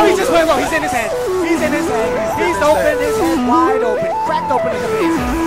Oh, he just went low. He's in his head. He's in his head. He's open. His head wide open. Cracked open in the face.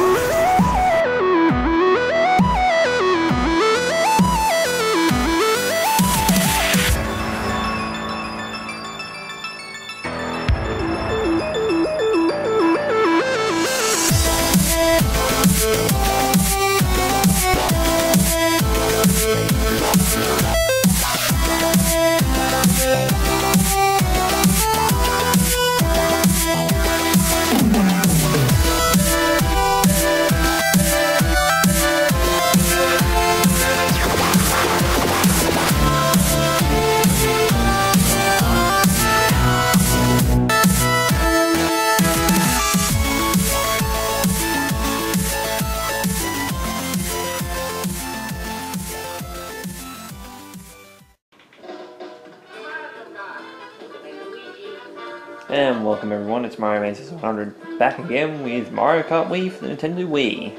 And welcome everyone, it's Mario Man 600 back again with Mario Kart Wii for the Nintendo Wii.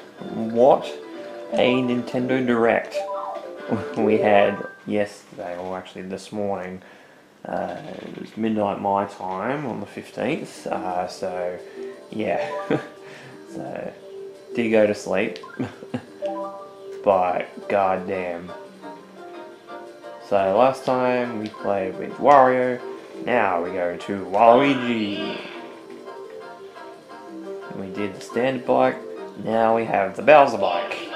What a Nintendo Direct we had yesterday, or actually this morning. It was midnight my time on the 15th, so yeah, so did go to sleep, but goddamn. So last time we played with Wario. Now we go to Waluigi. We did the standard bike, now we have the Bowser bike.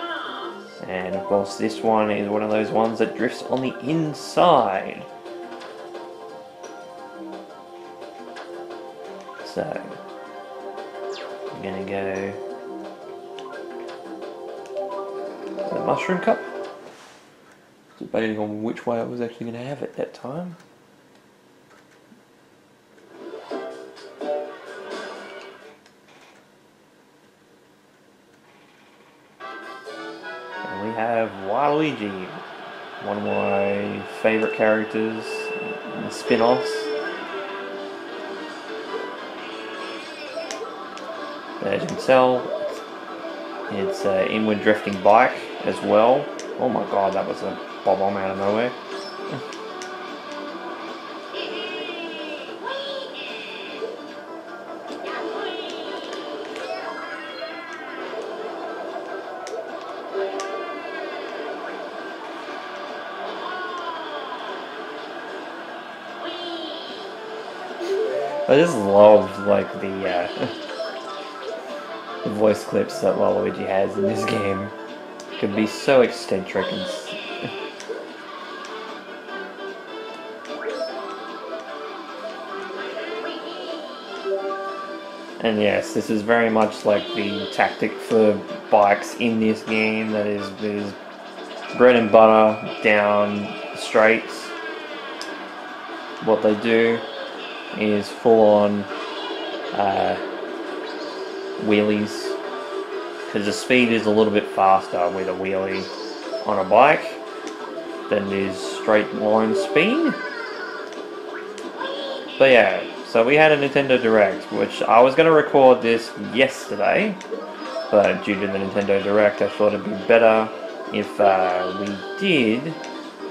And of course this one is one of those ones that drifts on the inside. So, I'm gonna go to the Mushroom Cup. Debating on which way I was actually going to have it that time. We have Waluigi, one of my favourite characters in the spin-offs. As you can tell, it's an inward drifting bike as well. Oh my god, that was a bob-omb out of nowhere. I just love like the voice clips that Waluigi has in this game. It can be so eccentric and and yes, this is very much like the tactic for bikes in this game. That is bread and butter down straights. What they do is full on wheelies, because the speed is a little bit faster with a wheelie on a bike than it is straight line speed. But yeah, so we had a Nintendo Direct, which I was going to record this yesterday, but due to the Nintendo Direct I thought it'd be better if we did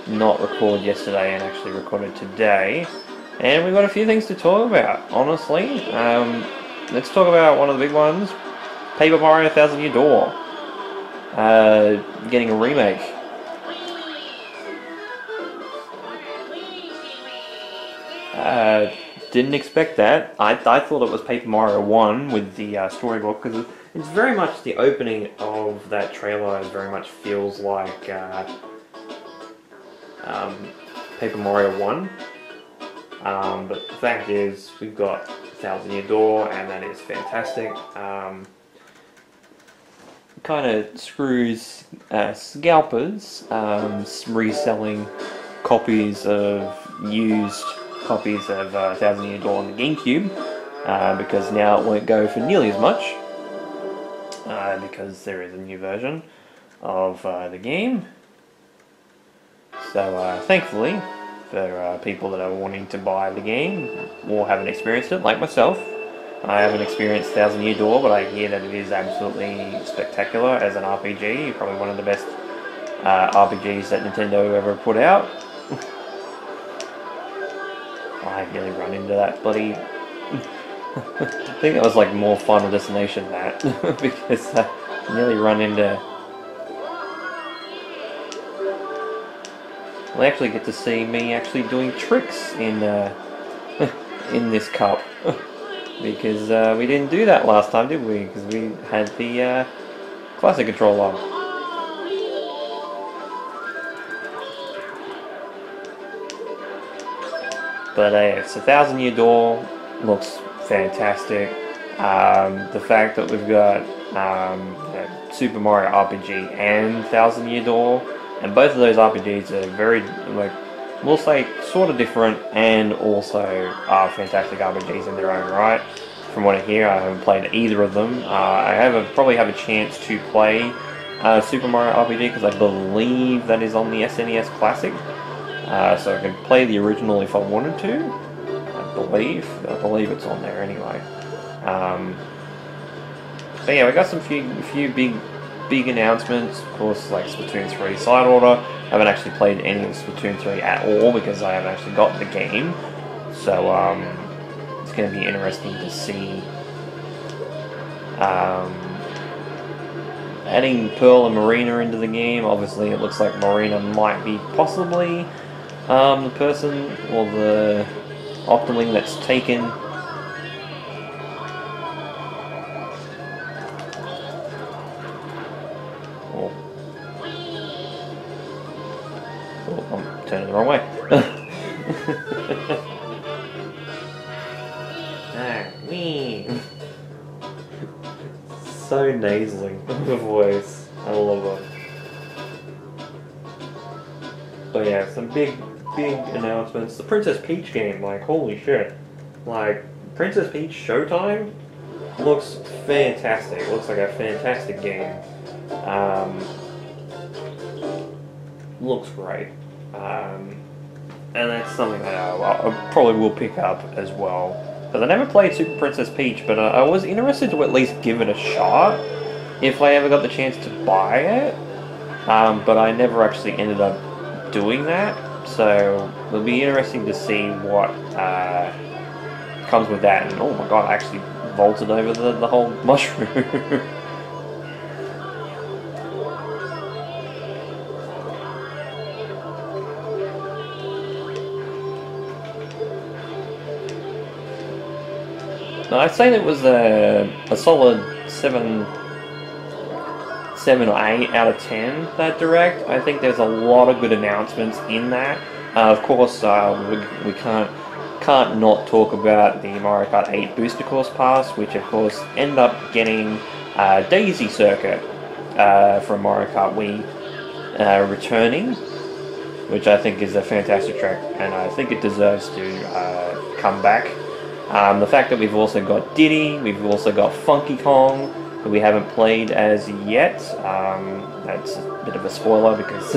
not record yesterday and actually recorded today. And we've got a few things to talk about, honestly. Let's talk about one of the big ones, Paper Mario Thousand Year Door, getting a remake. Didn't expect that. I thought it was Paper Mario 1 with the storybook, because it's very much the opening of that trailer. It very much feels like Paper Mario 1. But the fact is, we've got Thousand Year Door, and that is fantastic. Kind of screws scalpers reselling copies of used copies of Thousand Year Door on the GameCube, because now it won't go for nearly as much, because there is a new version of the game. So thankfully, for people that are wanting to buy the game or haven't experienced it, like myself. I haven't experienced Thousand Year Door, but I hear that it is absolutely spectacular as an RPG. Probably one of the best RPGs that Nintendo ever put out. I nearly run into that bloody... I think it was like more Final Destination than that, because I nearly run into... Well, they actually get to see me actually doing tricks in in this cup, because we didn't do that last time, did we? Because we had the classic controller. But it's a 1,000-Year Door, looks fantastic. The fact that we've got Super Mario RPG and 1,000-Year Door, and both of those RPGs are very, like, we'll say, sort of different, and also are fantastic RPGs in their own right. From what I hear, I haven't played either of them. I probably have a chance to play Super Mario RPG because I believe that is on the SNES Classic. So I could play the original if I wanted to. I believe it's on there anyway. But yeah, we got some few big announcements. Of course, like Splatoon 3 Side Order. I haven't actually played any of Splatoon 3 at all because I haven't actually got the game. So it's going to be interesting to see. Adding Pearl and Marina into the game. Obviously, it looks like Marina might be possibly the person or the Octoling that's taken. Oh, I'm turning the wrong way. So nasally the voice. I love it. But yeah, some big announcements. The Princess Peach game, like, holy shit. Like, Princess Peach Showtime looks fantastic. Looks like a fantastic game. Looks great. And that's something that I probably will pick up as well. Because I never played Super Princess Peach, but I was interested to at least give it a shot if I ever got the chance to buy it. But I never actually ended up doing that. So it'll be interesting to see what comes with that. And oh my god, I actually vaulted over the whole mushroom. No, I'd say that was a solid 7 or 8 out of 10, that Direct. I think there's a lot of good announcements in that. Of course, we can't not talk about the Mario Kart 8 Booster Course Pass, which of course ended up getting Daisy Circuit from Mario Kart Wii returning, which I think is a fantastic track, and I think it deserves to come back. The fact that we've also got Diddy, we've also got Funky Kong, who we haven't played as yet. That's a bit of a spoiler because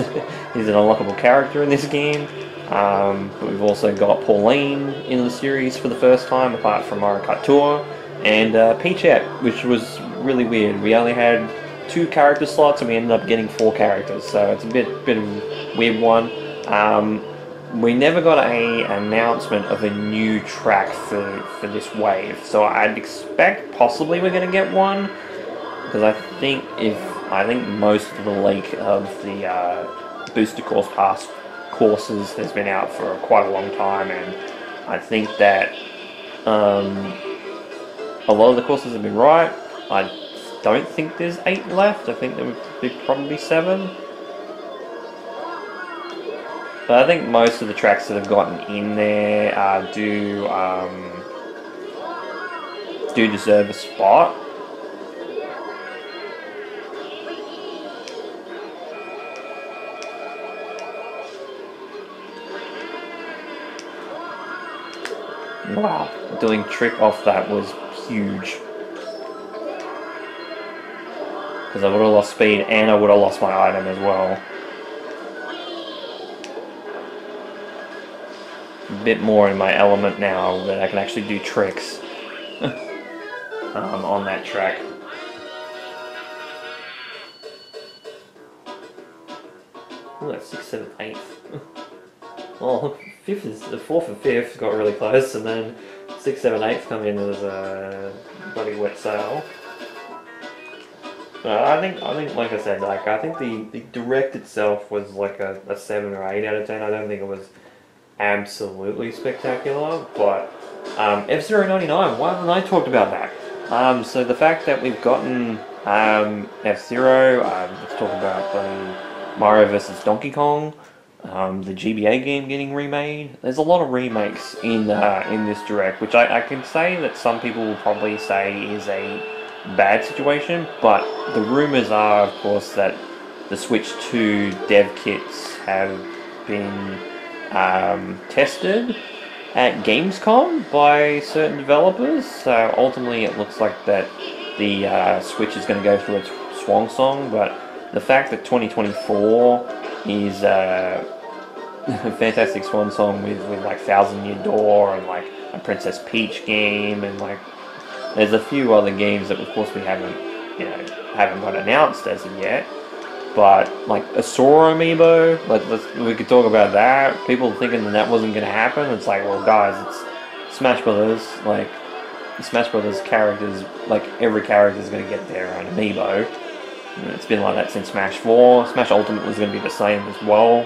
he's an unlockable character in this game. But we've also got Pauline in the series for the first time, apart from Mario Kart Tour, and Peachette, which was really weird. We only had 2 character slots and we ended up getting 4 characters, so it's a bit of a weird one. We never got an announcement of a new track for this wave, so I'd expect possibly we're going to get one, because I think most of the leak of the Booster Course Pass courses has been out for quite a long time, and I think that a lot of the courses have been right. I don't think there's 8 left. I think there would be probably 7. But I think most of the tracks that have gotten in there do deserve a spot. Wow, doing trick off that was huge. Because I would have lost speed and I would have lost my item as well. A bit more in my element now that I can actually do tricks on that track. Ooh, that's 6, 7, 8. Oh, the fourth and fifth got really close, and then 6, 7, 8 come in as a bloody wet sail. I think, like I said, like I think the direct itself was like a 7 or 8 out of 10. I don't think it was absolutely spectacular, but F-Zero 99. Why haven't I talked about that? So the fact that we've gotten F-Zero, let's talk about Mario vs Donkey Kong, the GBA game getting remade. There's a lot of remakes in this direct, which I can say that some people will probably say is a bad situation, but the rumors are, of course, that the Switch 2 dev kits have been tested at Gamescom by certain developers. So ultimately, it looks like that the Switch is going to go through its swan song. But the fact that 2024 is a fantastic swan song with like Thousand Year Door and like a Princess Peach game and like there's a few other games that of course we haven't got announced as of yet. But like a Sora amiibo, we could talk about that. People thinking that wasn't going to happen. It's like, well, guys, it's Smash Brothers. Like Smash Brothers characters, like every character is going to get their own amiibo. And it's been like that since Smash 4. Smash Ultimate was going to be the same as well.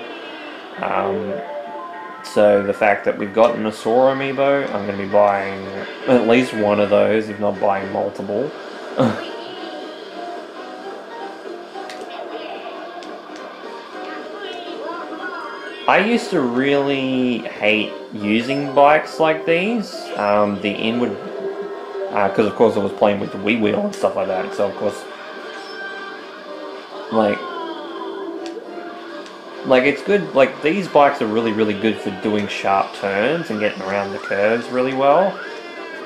So the fact that we've gotten a Sora amiibo, I'm going to be buying at least one of those, if not buying multiple. I used to really hate using bikes like these, the inward, because of course I was playing with the Wii wheel and stuff like that, so of course, like it's good, like these bikes are really good for doing sharp turns and getting around the curves really well,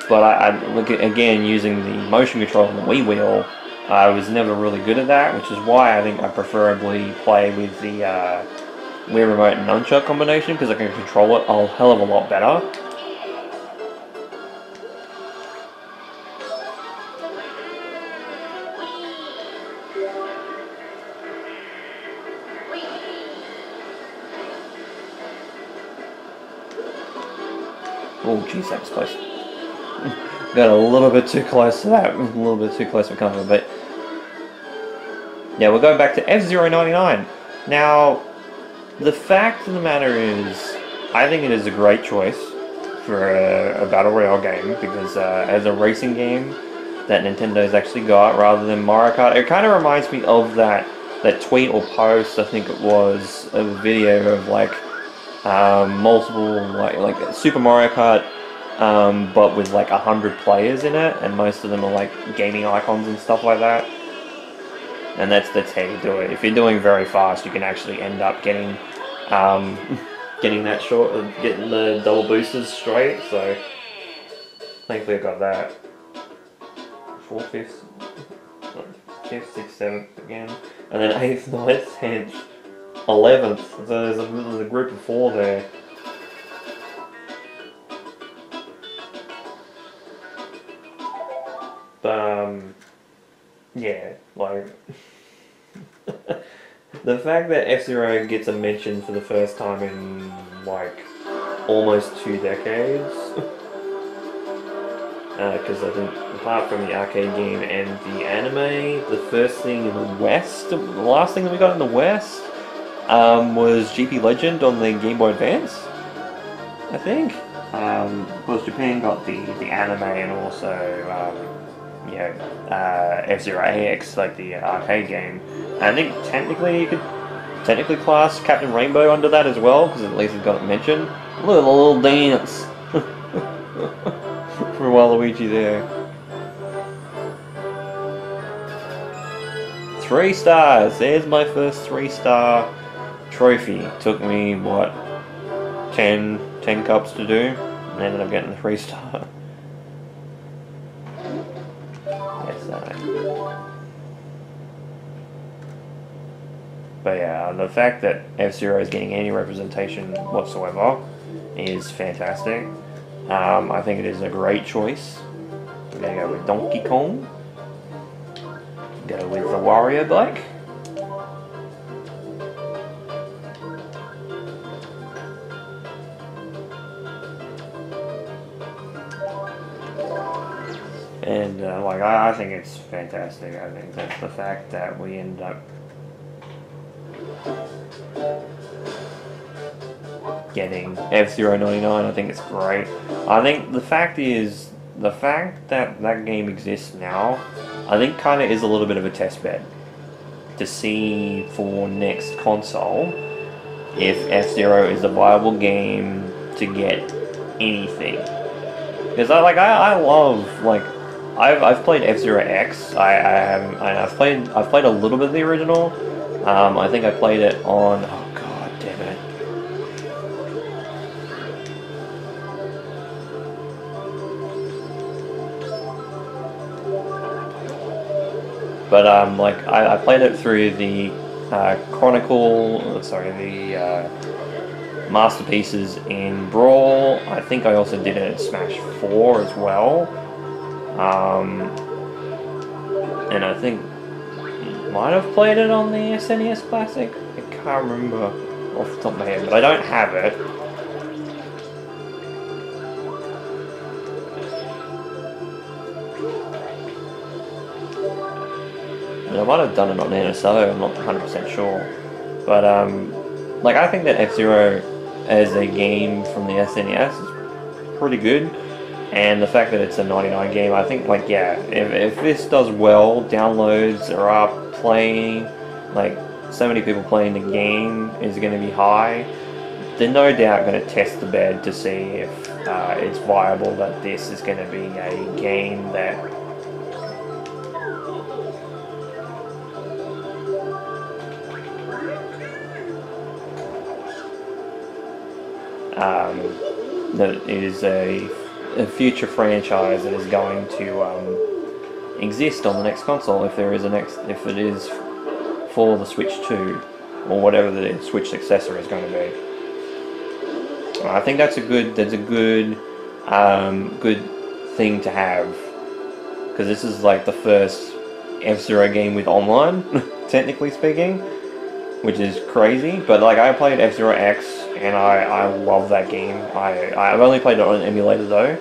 but I look at, again, using the motion control on the Wii wheel, I was never really good at that, which is why I think I preferably play with the Wii Remote and Nunchuck combination, because I can control it a hell of a lot better. Oh jeez, that was close. Got a little bit too close to that, a little bit too close for comfort, but yeah, we'll go back to F-Zero 99. Now, the fact of the matter is, I think it is a great choice for a Battle Royale game, because as a racing game that Nintendo's actually got, rather than Mario Kart, it kind of reminds me of that tweet or post, I think it was, of a video of like multiple, like Super Mario Kart, but with like 100 players in it, and most of them are like gaming icons and stuff like that. And that's how you do it. If you're doing very fast, you can actually end up getting that short, getting the double boosters straight. So thankfully I got that. 4th, 5th, 5th, 6th, 7th again, and then 8th, 9th, 10th, 11th. So there's a group of 4 there. But yeah, like the fact that F-Zero gets a mention for the first time in like almost 2 decades, because I think apart from the arcade game and the anime, the first thing in the West, the last thing that we got in the West, was GP Legend on the Game Boy Advance, I think. Of course, Japan got the anime and also F-Zero AX, like the arcade game. And I think technically you could class Captain Rainbow under that as well, because at least it got mentioned. Look at the little dance from Waluigi there. 3 stars. There's my first 3-star trophy. Took me what, 10 cups to do, and ended up getting the 3-star. But yeah, the fact that F-Zero is getting any representation whatsoever is fantastic. I think it is a great choice. We're going to go with Donkey Kong. Go with the Wario bike. And like I think it's fantastic. I think that the fact that we end up getting F-Zero 99, I think it's great. I think the fact that that game exists now, I think kind of is a little bit of a test bed to see for next console if F-Zero is a viable game to get anything. Because I love, like, I've played F-Zero X. I've played a little bit of the original. I think I played it on, oh god damn it. But like I played it through the Masterpieces in Brawl. I think I also did it in Smash 4 as well. And I think might have played it on the SNES Classic. I can't remember off the top of my head, but I don't have it. And I might have done it on NSO, I'm not 100% sure. But like I think that F-Zero as a game from the SNES is pretty good. And the fact that it's a 99 game, I think, like, yeah, if this does well, downloads are up, playing, like, so many people playing the game is going to be high, they're no doubt going to test the bed to see if it's viable that this is going to be a game that that is a future franchise that is going to exist on the next console if if it is for the Switch 2 or whatever the Switch successor is going to be. I think that's a good good thing to have, because this is like the first F-Zero game with online, technically speaking, which is crazy. But like I played F-Zero X and I love that game. I've only played it on an emulator though,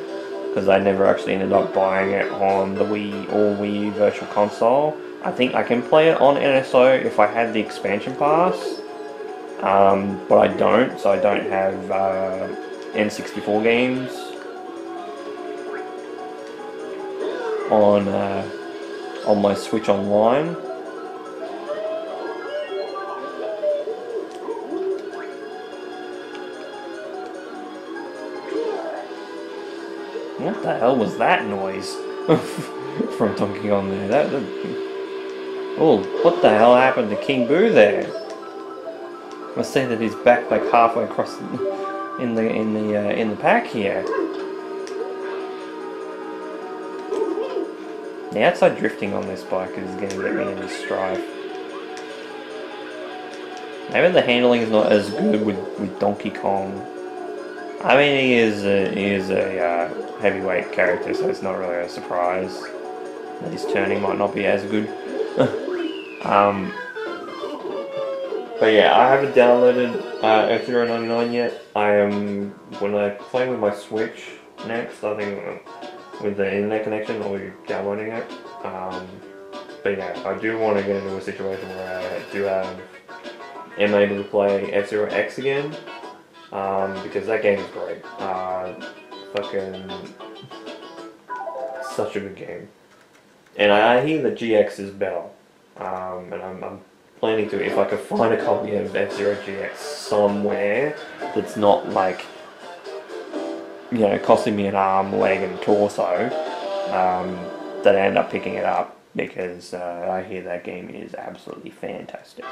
because I never actually ended up buying it on the Wii or Wii U Virtual Console. I think I can play it on NSO if I had the expansion pass, but I don't, so I don't have N64 games on my Switch Online. What the hell was that noise from Donkey Kong there? Oh, what the hell happened to King Boo there? I see that he's back like halfway across in the pack here. The outside drifting on this bike is going to get me into strife. Maybe the handling is not as good with Donkey Kong. I mean, he is a heavyweight character, so it's not really a surprise that his turning might not be as good. But yeah, I haven't downloaded F-Zero 99 yet. When I play with my Switch next, I think with the internet connection, I'll be downloading it. But yeah, I do want to get into a situation where am able to play F-Zero X again. Because that game is great. Fucking such a good game. And I hear that GX is better. And I'm planning to, if I could find a copy of F-Zero GX somewhere that's not like, you know, costing me an arm, leg and torso, that I end up picking it up, because I hear that game is absolutely fantastic.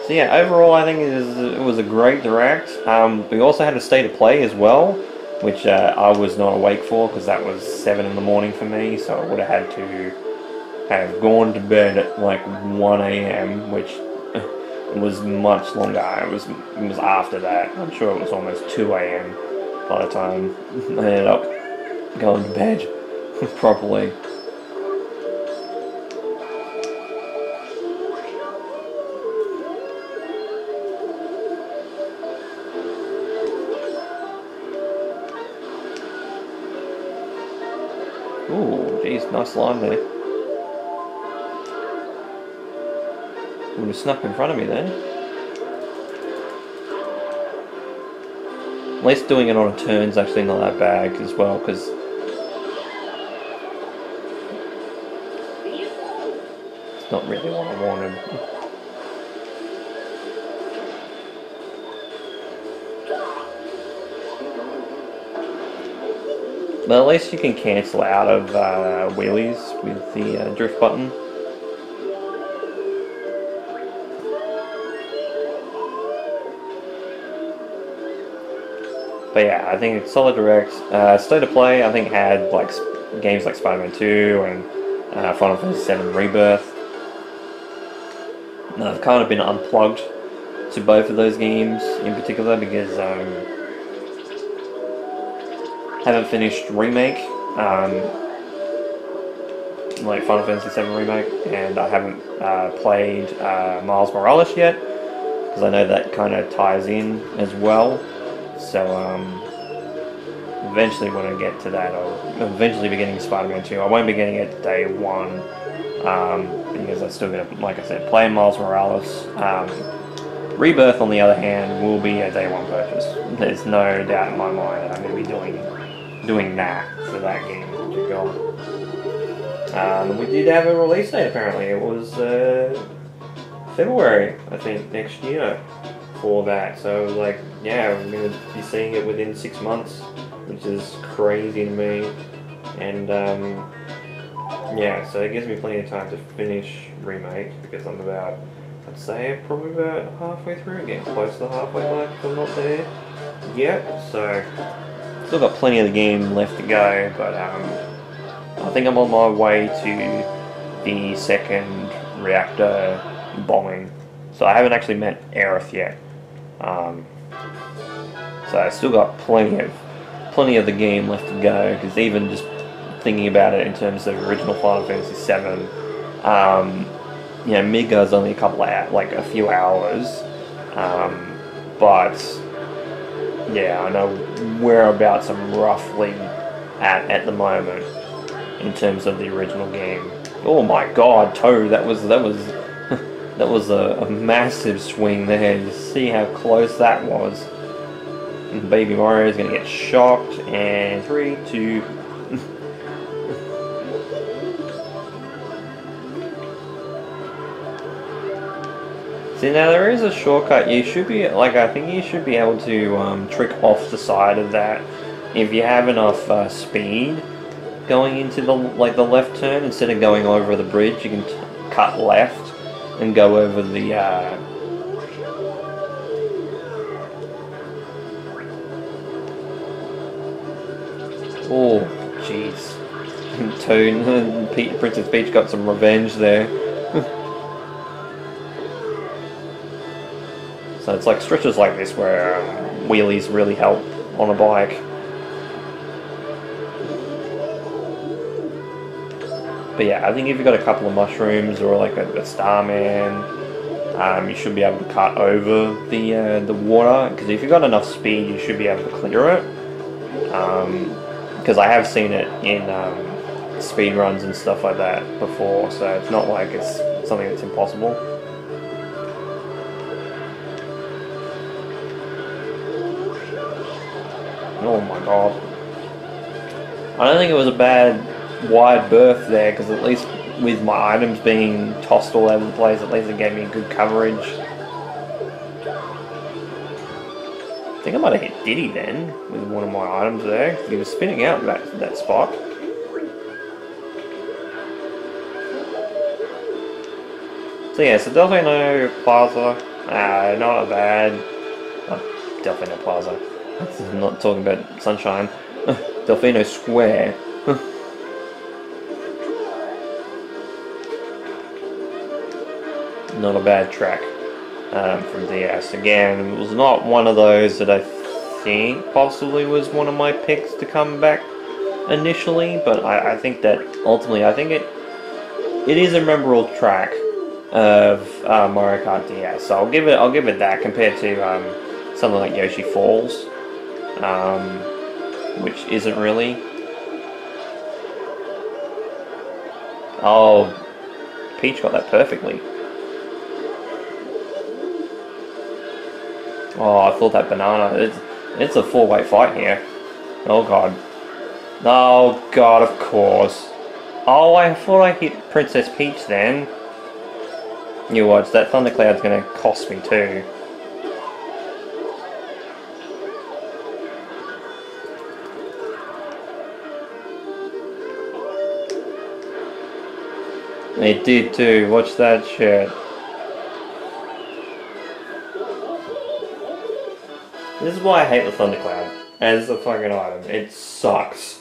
So yeah, overall I think it was a great direct. We also had a state of play as well, which I was not awake for, because that was 7 in the morning for me, so I would have had to have gone to bed at like 1 AM, which was much longer. It was after that. I'm sure it was almost 2 AM by the time I ended up going to bed properly. Ooh, geez, nice line there. Would have snuck in front of me then. At least doing it on a turn's actually not that bad as well, because it's not really what I wanted. But at least you can cancel out of wheelies with the drift button. But yeah, I think it's solid direct. State of Play, I think, had like games like Spider-Man 2 and Final Fantasy VII Rebirth. And I've kind of been unplugged to both of those games in particular because haven't finished Remake, like Final Fantasy VII Remake, and I haven't played Miles Morales yet because I know that kind of ties in as well. So eventually when I get to that, I'll eventually be getting Spider-Man 2. I won't be getting it day one because I still got to, like I said, play Miles Morales. Rebirth, on the other hand, will be a day one purchase. There's no doubt in my mind that I'm going to be doing that for that game in particular. We did have a release date apparently. It was February, I think, next year for that. So like, yeah, we're going to be seeing it within 6 months, which is crazy to me. And yeah, so it gives me plenty of time to finish Remake because I'm about, I'd say, probably about halfway through, getting close to the halfway mark if I'm not there yet. So still got plenty of the game left to go, but I think I'm on my way to the second reactor bombing. So I haven't actually met Aerith yet. So I still got plenty of the game left to go, because even just thinking about it in terms of original Final Fantasy VII, you know, Midgard's only a couple of like a few hours, but yeah, I know whereabouts I'm roughly at the moment in terms of the original game. Oh my God, Toad! That was that was a massive swing there. You see how close that was. And Baby Mario is gonna get shocked. And 3, 2. See, now there is a shortcut. You should be, like, I think you should be able to trick off the side of that if you have enough speed going into the left turn. Instead of going over the bridge, you can cut left and go over the oh jeez. Toon, Princess Peach got some revenge there. So it's like stretches like this where wheelies really help on a bike. But yeah, I think if you've got a couple of mushrooms or like a Starman, you should be able to cut over the water, because if you've got enough speed, you should be able to clear it. Because I have seen it in speed runs and stuff like that before, so it's not like it's something that's impossible. Oh my God. I don't think it was a bad wide berth there, because at least with my items being tossed all over the place, at least it gave me good coverage. I think I might have hit Diddy then with one of my items there. He was spinning out that spot. So yeah, so Delfino Plaza, not a bad. Oh, Delfino Plaza. I'm not talking about Sunshine. Delfino Square. Not a bad track from DS. Again, it was not one of those that I think possibly was one of my picks to come back initially, but I think that ultimately, I think it is a memorable track of Mario Kart DS. So I'll give it that compared to something like Yoshi Falls, which isn't really. Oh, Peach got that perfectly. Oh, I thought that banana. It's a four-way fight here. Oh god. Oh god, of course. Oh, I thought I hit Princess Peach then. You watch, that thundercloud's gonna cost me too. It did too, watch that shit. This is why I hate the thundercloud as a fucking item. It sucks.